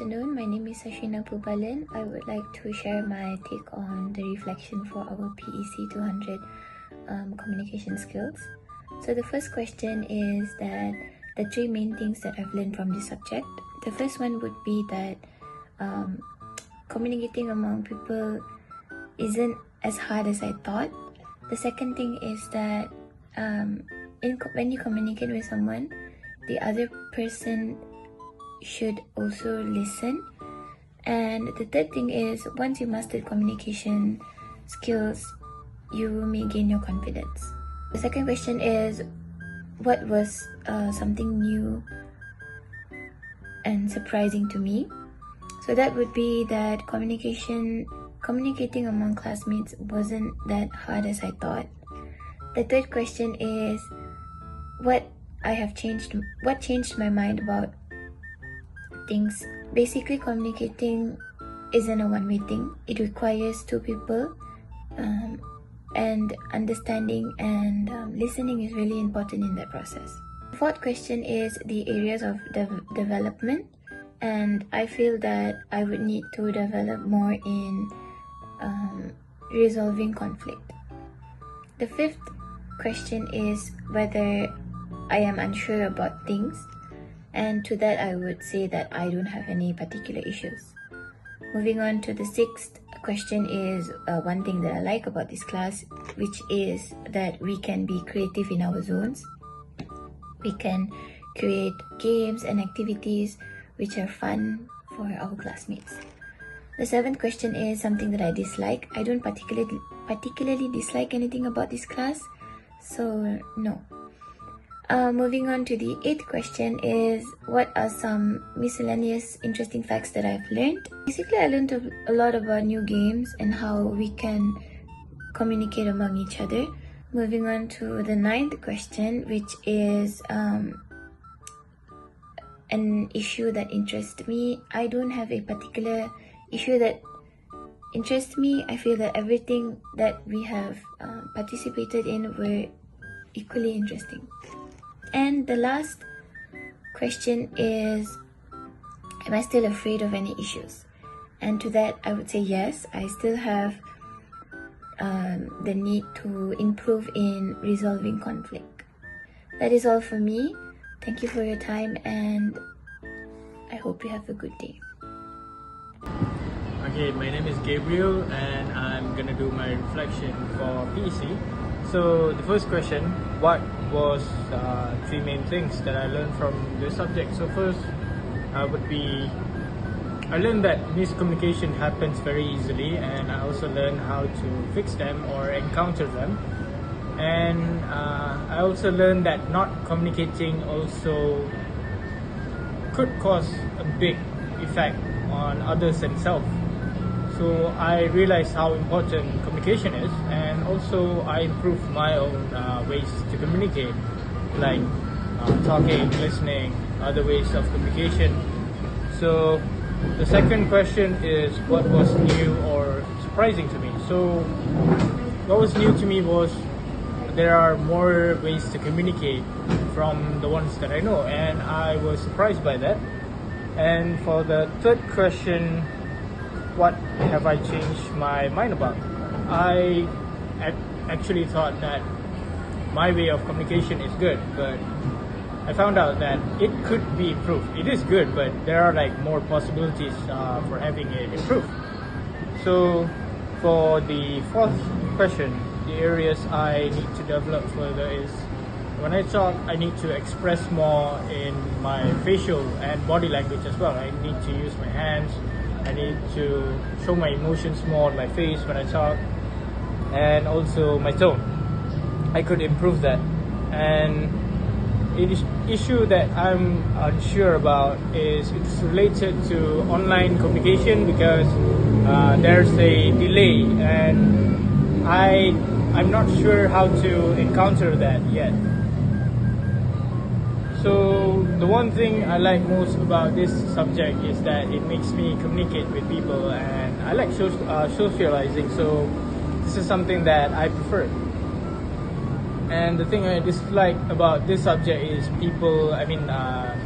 afternoon. My name is Sashina Pubalan. I would like to share my take on the reflection for our PEC200 communication skills. So the first question is that the three main things that I've learned from this subject. The first one would be that communicating among people isn't as hard as I thought. The second thing is that when you communicate with someone, the other person should also listen. And the third thing is, once you mastered communication skills, you may gain your confidence. The second question is, what was something new and surprising to me? So that would be that communicating among classmates wasn't that hard as I thought. The third question is, what changed my mind about things. Basically, communicating isn't a one-way thing. It requires two people, and understanding and listening is really important in that process. The fourth question is the areas of development, and I feel that I would need to develop more in resolving conflict. The fifth question is whether I am unsure about things. And to that, I would say that I don't have any particular issues. Moving on to the sixth question is one thing that I like about this class, which is that we can be creative in our zones. We can create games and activities which are fun for our classmates. The seventh question is something that I dislike. I don't particularly dislike anything about this class, so no. Moving on to the eighth question is, what are some miscellaneous interesting facts that I've learned? Basically, I learned a lot about new games and how we can communicate among each other. Moving on to the ninth question, which is an issue that interests me. I don't have a particular issue that interests me. I feel that everything that we have participated in were equally interesting. And the last question is, am I still afraid of any issues? And to that, I would say yes, I still have the need to improve in resolving conflict. That is all for me. Thank you for your time, and I hope you have a good day. Okay, my name is Gabriel, and I'm gonna do my reflection for PEC. So the first question, what was three main things that I learned from this subject? So first would be, I learned that miscommunication happens very easily, and I also learned how to fix them or encounter them. And I also learned that not communicating also could cause a big effect on others and self. So I realized how important communication is, and also I improved my own ways to communicate, like talking, listening, other ways of communication. So the second question is, what was new or surprising to me? So what was new to me was there are more ways to communicate from the ones that I know, and I was surprised by that. And for the third question, what have I changed my mind about? I actually thought that my way of communication is good, but I found out that it could be improved. It is good, but there are like more possibilities for having it improved. So for the fourth question, the areas I need to develop further is, when I talk, I need to express more in my facial and body language as well. I need to use my hands. I need to show my emotions more on my face when I talk, and also my tone. I could improve that. And an issue that I'm unsure about is it's related to online communication, because there's a delay, and I'm not sure how to encounter that yet. So the one thing I like most about this subject is that it makes me communicate with people, and I like socializing, so this is something that I prefer. And the thing I dislike about this subject is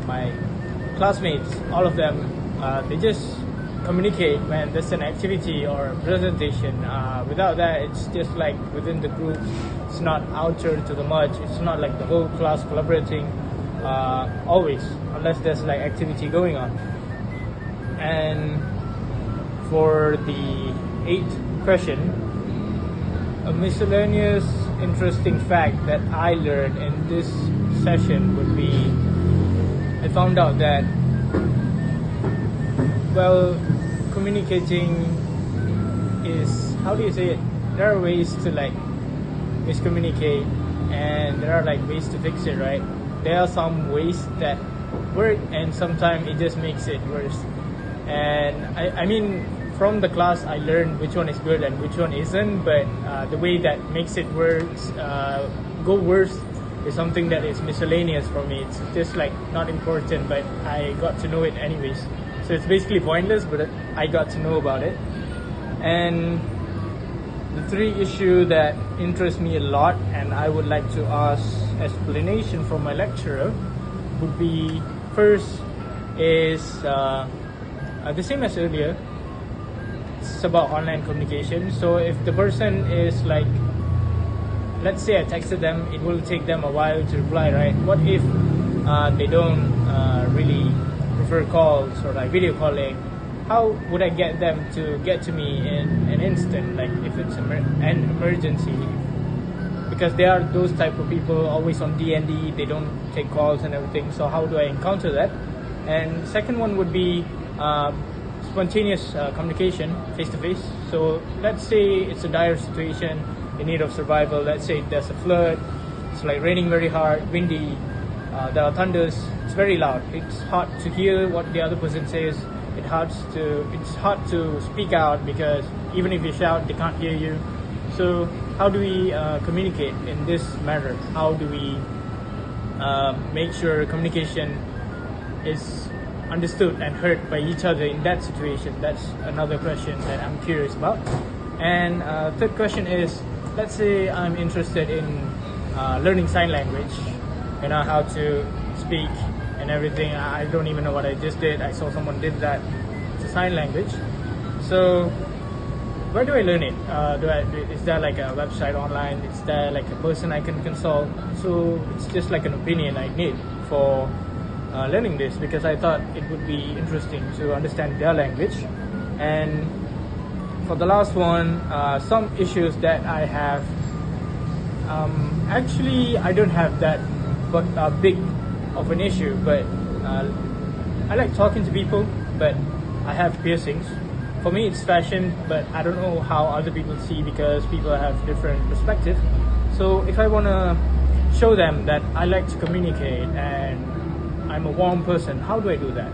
my classmates, all of them They just communicate when there's an activity or a presentation. Without that, it's just like within the group. It's not outer to the merge. It's not like the whole class collaborating always, unless there's like activity going on. And for the 8th question, a miscellaneous interesting fact that I learned in this session would be, I found out that, well, communicating is, how do you say it? There are ways to like miscommunicate, and there are like ways to fix it, right? There are some ways that work, and sometimes it just makes it worse. And I mean, from the class, I learned which one is good and which one isn't, but the way that makes it worse, go worse, is something that is miscellaneous for me. It's just like not important, but I got to know it anyways. So it's basically pointless, but I got to know about it. And the 3 issue that interest me a lot, and I would like to ask explanation from my lecturer, would be, first is the same as earlier. It's about online communication. So if the person is like, let's say I texted them, it will take them a while to reply, right? What if they don't really prefer calls or like video calling? How would I get them to get to me in an instant, like if it's an emergency? Because they are those type of people always on D&D, they don't take calls and everything. So how do I encounter that? And second one would be spontaneous communication, face-to-face. So let's say it's a dire situation, in need of survival. Let's say there's a flood, it's like raining very hard, windy, there are thunders, it's very loud. It's hard to hear what the other person says. It's hard to speak out, because even if you shout, they can't hear you. So how do we communicate in this matter? How do we make sure communication is understood and heard by each other in that situation? That's another question that I'm curious about. And third question is, let's say I'm interested in learning sign language, how to speak and everything. I don't even know what I just did. I saw someone did that. It's a sign language. So where do I learn it? Is there like a website online? Is there like a person I can consult? So it's just like an opinion I need for learning this, because I thought it would be interesting to understand their language. And for the last one, some issues that I have, actually I don't have that big of an issue, but I like talking to people, but I have piercings. For me it's fashion, but I don't know how other people see, because people have different perspective. So if I want to show them that I like to communicate and I'm a warm person, how do I do that?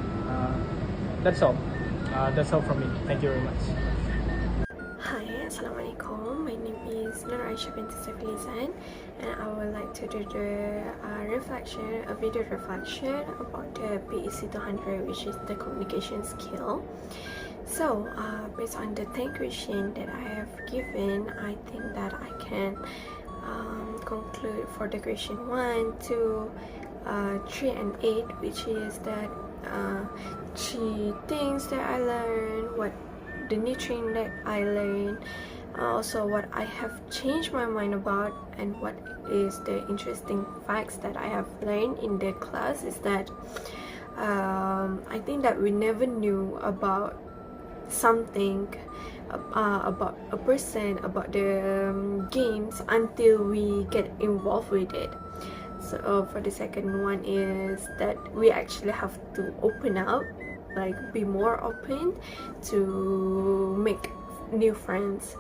That's all. That's all from me. Thank you very much. Hi, Assalamualaikum. My name is Nur Aisha binti Safilizan, and I would like to do the video reflection about the PEC200, which is the communication skill. So, based on the 10 questions that I have given, I think that I can conclude for the question 1, 2, 3 and 8, which is that 3 things that I learned, what the new thing that I learned, also what I have changed my mind about, and what is the interesting facts that I have learned in the class is that I think that we never knew about something, about a person, about the games, until we get involved with it. So for the second one is that we actually have to open up, like be more open to make new friends.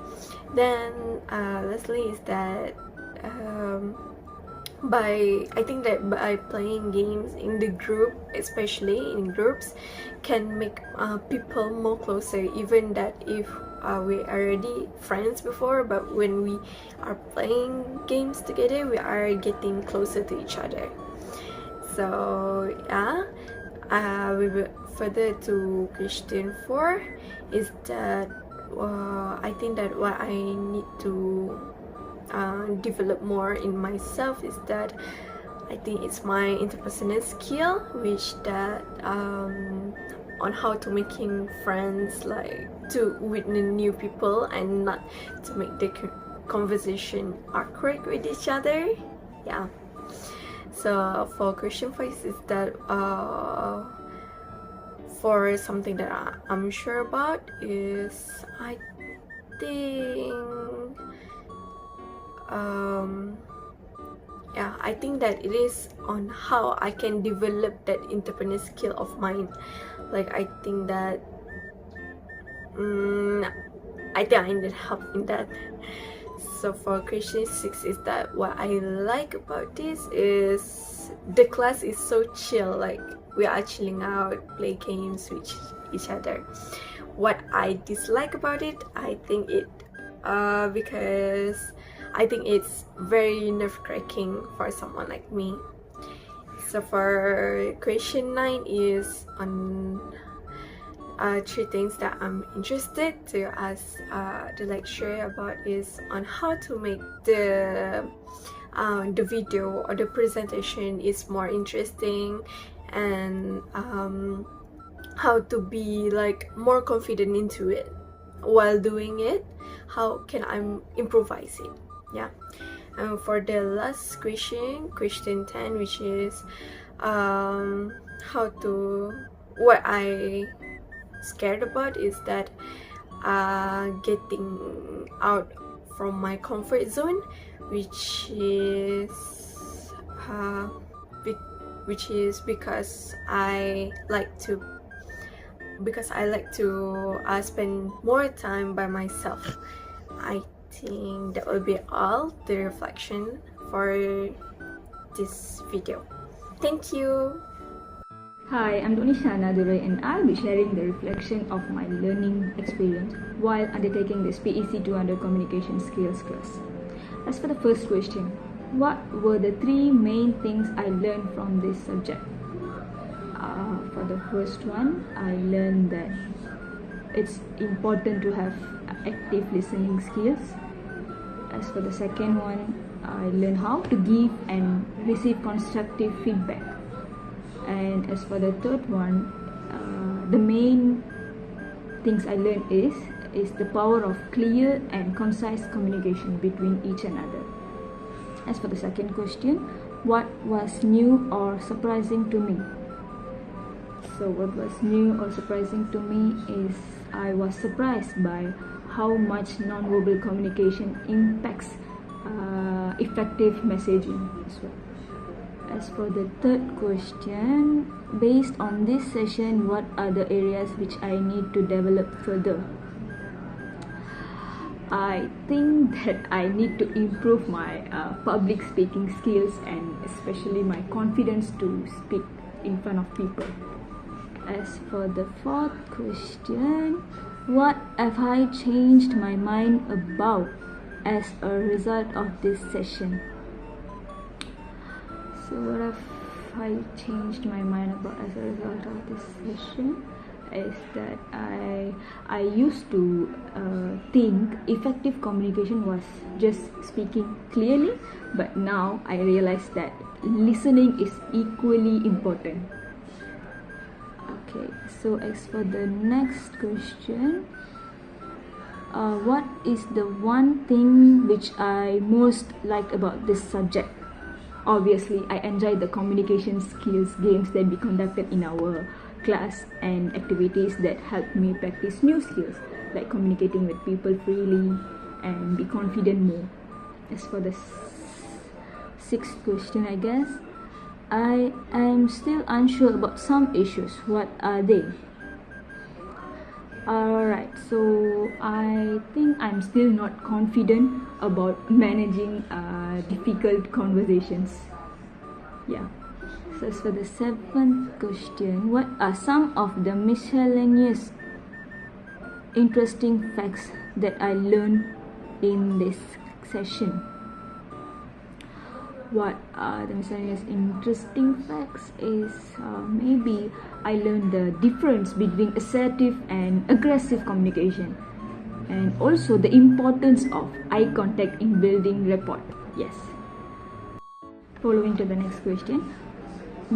Then lastly is that I think that by playing games in the group, especially in groups, can make people more closer, even that if we are already friends before, but when we are playing games together, we are getting closer to each other. So yeah, we will further to question 4 is that I think that what I need to develop more in myself is that I think it's my interpersonal skill, which that on how to making friends, like to with the new people and not to make the conversation awkward with each other. Yeah. So for question 5 is that for something that I'm sure about is I think yeah, I think that it is on how I can develop that entrepreneur skill of mine. Like I think that I need help in that. So for question 6 is that what I like about this is the class is so chill, like we are chilling out, play games with each other. What I dislike about it, I think it because I think it's very nerve-wracking for someone like me. So for question 9 is on 3 things that I'm interested to ask the lecturer about is on how to make the video or the presentation is more interesting, and how to be like more confident into it while doing it. How can I improvise it? Yeah. And for the last question 10, which is what I scared about is that getting out from my comfort zone, which is because I like to spend more time by myself. I think that will be all the reflection for this video. Thank you. Hi, I'm Donisha Nadurai and I'll be sharing the reflection of my learning experience while undertaking this PEC200 communication skills class. As for the first question, what were the 3 main things I learned from this subject? For the first one, I learned that it's important to have active listening skills. As for the second one, I learned how to give and receive constructive feedback. And as for the third one, the main things I learned is the power of clear and concise communication between each another. As for the second question, what was new or surprising to me? So what was new or surprising to me is I was surprised by how much non-verbal communication impacts effective messaging as well. As for the third question, based on this session, what are the areas which I need to develop further? I think that I need to improve my public speaking skills and especially my confidence to speak in front of people. As for the fourth question, what have I changed my mind about as a result of this session? So what have I changed my mind about as a result of this session is that I used to think effective communication was just speaking clearly, but now I realize that listening is equally important. Okay, so as for the next question, what is the one thing which I most like about this subject? Obviously, I enjoyed the communication skills games that we conducted in our class and activities that helped me practice new skills like communicating with people freely and be confident more. As for the sixth question, I guess, I am still unsure about some issues. What are they? Alright, so I think I'm still not confident about managing difficult conversations. Yeah. So as for the seventh question, what are some of the miscellaneous interesting facts that I learned in this session? What are the miscellaneous interesting facts is maybe I learned the difference between assertive and aggressive communication, and also the importance of eye contact in building rapport. Yes. Following to the next question,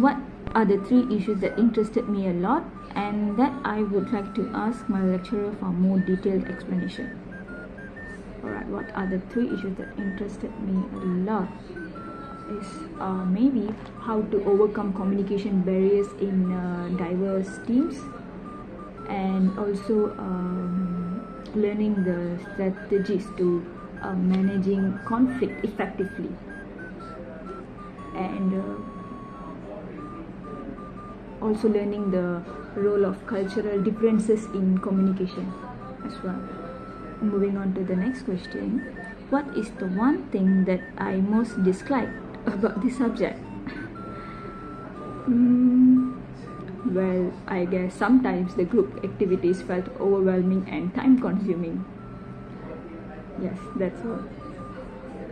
what are the 3 issues that interested me a lot and that I would like to ask my lecturer for more detailed explanation. Alright, what are the 3 issues that interested me a lot? Is maybe how to overcome communication barriers in diverse teams, and also learning the strategies to managing conflict effectively, and also learning the role of cultural differences in communication as well. Moving on to the next question, what is the one thing that I most dislike about this subject? Well, I guess sometimes the group activities felt overwhelming and time consuming. Yes, that's all.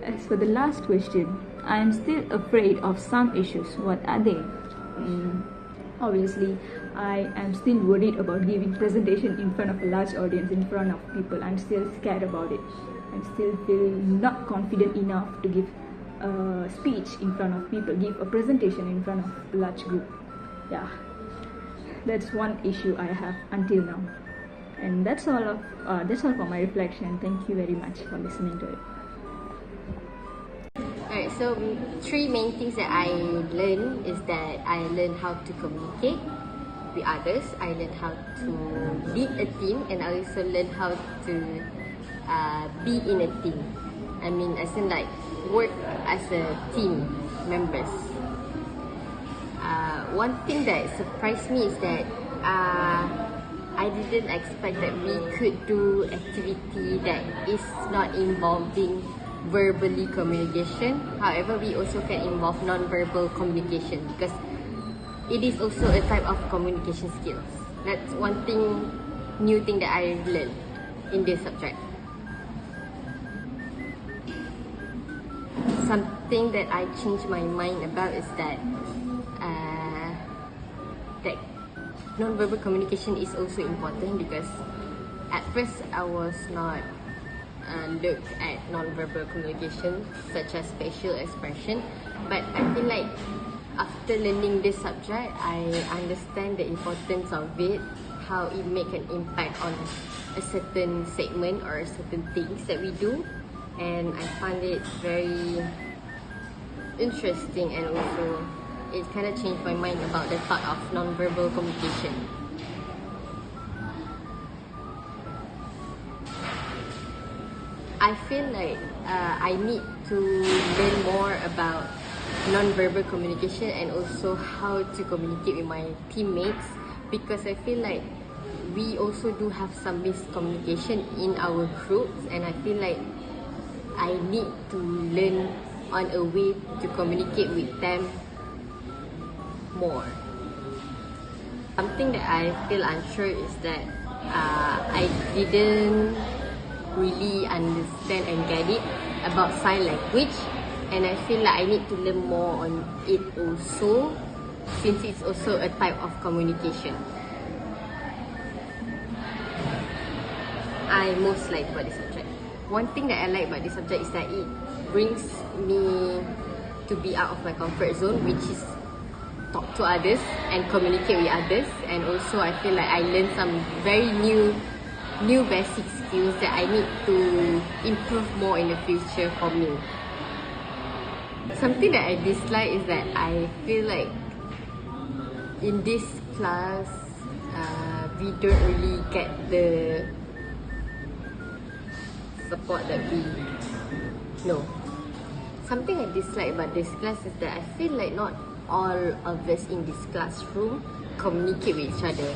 As for the last question, I am still afraid of some issues. What are they? Obviously, I am still worried about giving presentation in front of a large audience, in front of people. I'm still scared about it. I still feel not confident enough to give a speech in front of people, give a presentation in front of a large group. Yeah, that's one issue I have until now. And that's all for my reflection. Thank you very much for listening to it. Alright, so 3 main things that I learned is that I learned how to communicate with others, I learned how to lead a team, and I also learned how to be in a team. I mean, as in like work as a team members. One thing that surprised me is that I didn't expect that we could do activity that is not involving verbally communication. However, we also can involve non-verbal communication because it is also a type of communication skills. That's one new thing that I learned in this subject. Something that I changed my mind about is that that non-verbal communication is also important, because at first I was not look at non-verbal communication such as facial expression, but I feel like after learning this subject, I understand the importance of it, how it make an impact on a certain segment or certain things that we do, and I find it very interesting, and also it kind of changed my mind about the thought of non-verbal communication. I feel like I need to learn more about non-verbal communication and also how to communicate with my teammates, because I feel like we also do have some miscommunication in our groups, and I feel like I need to learn on a way to communicate with them more. Something that I feel unsure is that I didn't really understand and get it about sign language, and I feel like I need to learn more on it also, since it's also a type of communication. I most like about this subject. One thing that I like about this subject is that it brings me to be out of my comfort zone, which is talk to others and communicate with others, and also I feel like I learned some very new basic skills that I need to improve more in the future for me. Something that I dislike is that I feel like in this class we don't really get the support that we know. Something I dislike about this class is that I feel like not all of us in this classroom communicate with each other.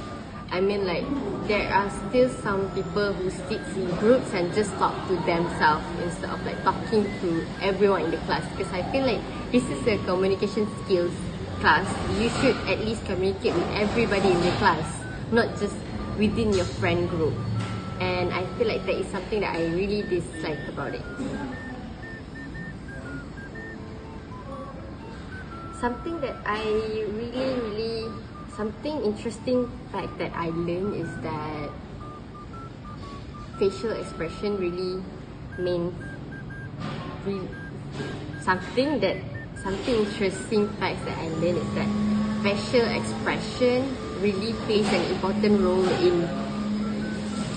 I mean, like, there are still some people who sits in groups and just talk to themselves instead of like talking to everyone in the class, because I feel like this is a communication skills class. You should at least communicate with everybody in the class, not just within your friend group. And I feel like that is something that I really dislike about it. Something that I something interesting fact that I learned is that facial expression really means something interesting facts that I learned is that facial expression really plays an important role in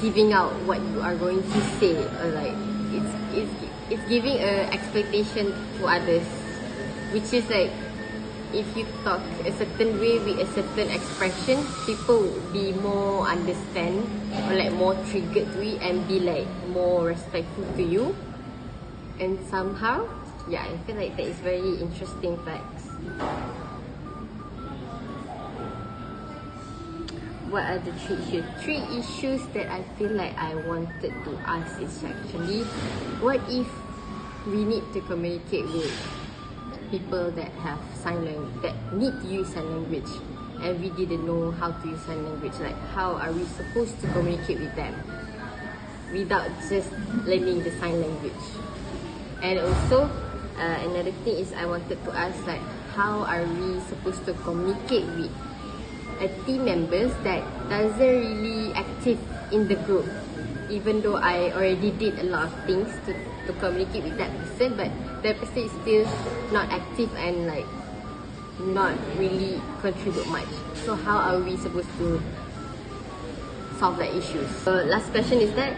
giving out what you are going to say, or like it's giving a expectation to others, which is like if you talk a certain way with a certain expression, people would be more understand or like more triggered to it and be like more respectful to you. And somehow, yeah, I feel like that is very interesting facts. What are the three issues? Three issues that I feel like I wanted to ask is actually, what if we need to communicate with people that have sign language, that need to use sign language, and we didn't know how to use sign language? Like, how are we supposed to communicate with them without just learning the sign language? And also, another thing is I wanted to ask, like, how are we supposed to communicate with a team members that doesn't really active in the group, even though I already did a lot of things to communicate with that person, but that person is still not active and like not really contribute much. So how are we supposed to solve that issue? So last question is that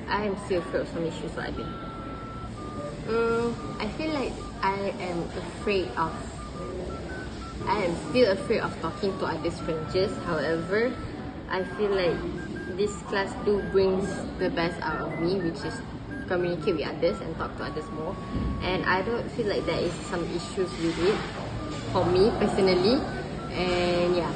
I am still afraid of some issues that I did. I feel like I am still afraid of talking to other strangers. However, I feel like this class do brings the best out of me, which is communicate with others and talk to others more. And I don't feel like there is some issues with it for me personally. And yeah.